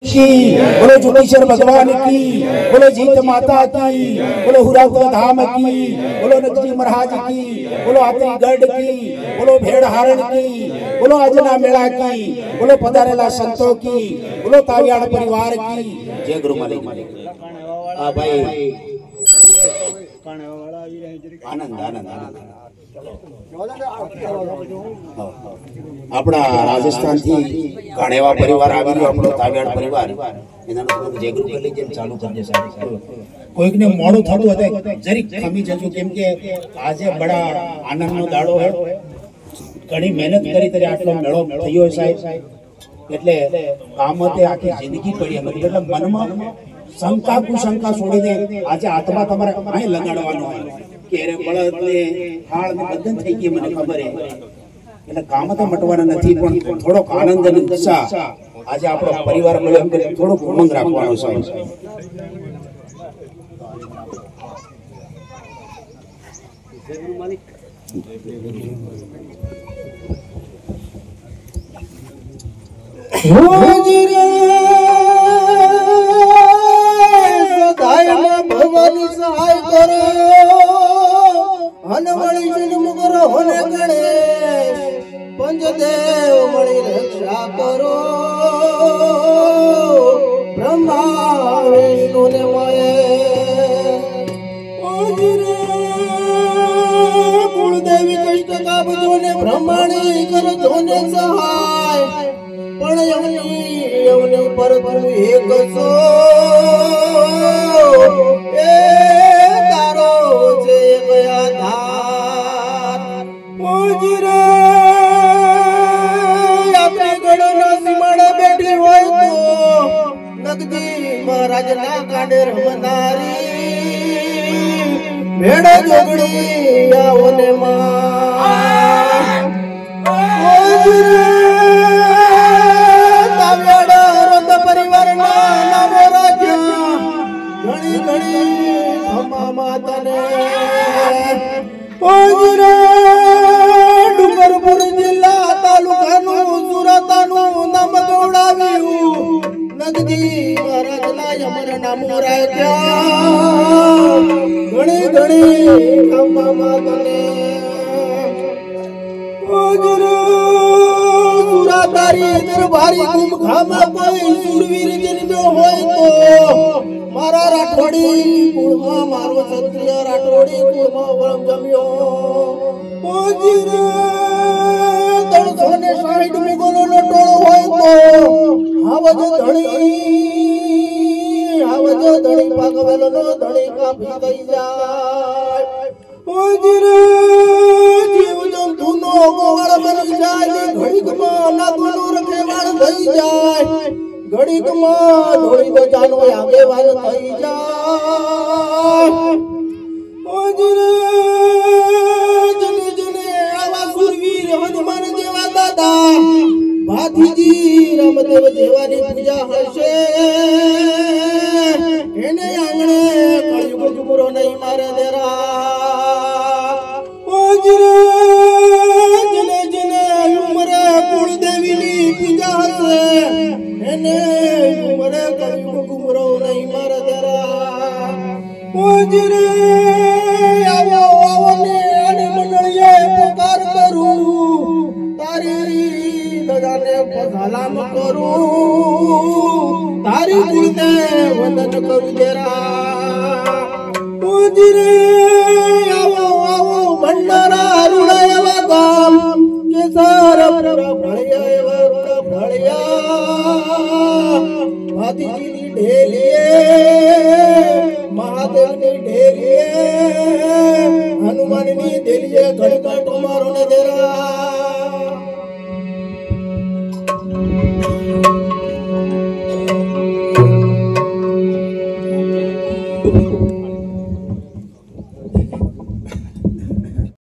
की बोलो जोगेश्वर भगवान की, बोलो जीत माता की, बोलो हुरापुर धाम की, बोलो नगजी महाराज की, बोलो आतरीगढ़ की, बोलो भेड़ हारण की, बोलो अजना मेला की, बोलो पधारेला संतों की, बोलो तावियाड़ परिवार की। जय गुरु मालिक। भाई आनंद आनंद आनंद अपना राजस्थान थी घणेवा परिवार આવી રહ્યો આપણો તાવિયાડ પરિવાર એનાનો થોડું જય ગુરુ કરી લેજે ચાલુ કરજે સાહેબ કોઈકને મોડું થતું હતું જરીક ખમી જજો કેમ કે આજે બડા આનંદનો દાડો હે ઘણી મહેનત કરી તરે આટલો મેળો થયો સાહેબ એટલે કામતે આખી જિંદગી પડી એટલે મનમાં શંકા કુશંકા છોડીને આજે આત્મા તમારે અહીં લગાડવાનો હોય કે રે બળદ ને હાળ ને બધન થઈ ગઈ મને ખબર હે એટલે કામ તો મટવાના નથી પણ થોડો આનંદ અને ઉત્સાહ આજે આપણો પરિવાર મળ્યો એમ કરી થોડો ઉમંગ રાખવાનો છે ભગવાનની સહાય કરો હનવળી જન્મ કરો હને ગણેશ પંચદેવ મળી રક્ષા કરો બ્રહ્મા વિષ્ણુ ને કુળદેવી કષ્ટ કાપજો ને બ્રહ્માણી કરજો ને સહાય પણ એમને ઉપર તું એક છો એ તારો છે કયા ધાર ઓજરે આપણે ગણના સીમાડે બેઠી હોય તો નગજી મહારાજ ના કાંડે રમનારી ભેડ જોગડી આવો ને માં ઓજરે परिवार घणी घणी माता ने डूंगरपुर जिला तालुका सुरता नाम दौड़ाव्यू नगजी महाराज ना यमन नाम राख्या घणी घणी माता ने તારી દરબારી ગુમખામાં કોઈ સુરવીર જન્મ્યો હોય તો મારા રાઠોડી કુળમાં મારો ક્ષત્રિય રાઠોડી કુળમાં વળમ જમ્યો ઓજીરે 360 મુગલોનો ટોળો હોય તો આવજો ધણી પાગવેલોનો ધણી કાપી થઈ જાય ઓજીરે તુનો ગોવાળ બની જાય ઘડીકમાં નાતુનો રખેવાળ થઈ જાય ઘડીકમાં ધોળી તો જાનો આગેવાન થઈ જાય ઓજરે જને જને આવા સુરવીર હનુમાન જેવા દાદા ભાતીજી રામદેવ જેવાની પૂજા હશે એને આંગણે કળિયુગ ગુમરો નહીં મારે દેરા ઓજરે પૂજા હશે એને ઉમરે કળિયુગ ગુમરો નહીં મારા દેરા ઓજરે આવો આવો ને આને મંડળીએ પુકાર કરું તારી દગાને સલામ કરું તારી કુળને વંદન કરું દેરા ઓજરે આવો આવો ભંડારા રૂડાયવા ગામ કેસર ભળિયા ભાતીજીની ઢેલીએ મહાદેવની ઢેલીએ હનુમાનની ઢેલીએ ઘડકાટો મારો ને દેરા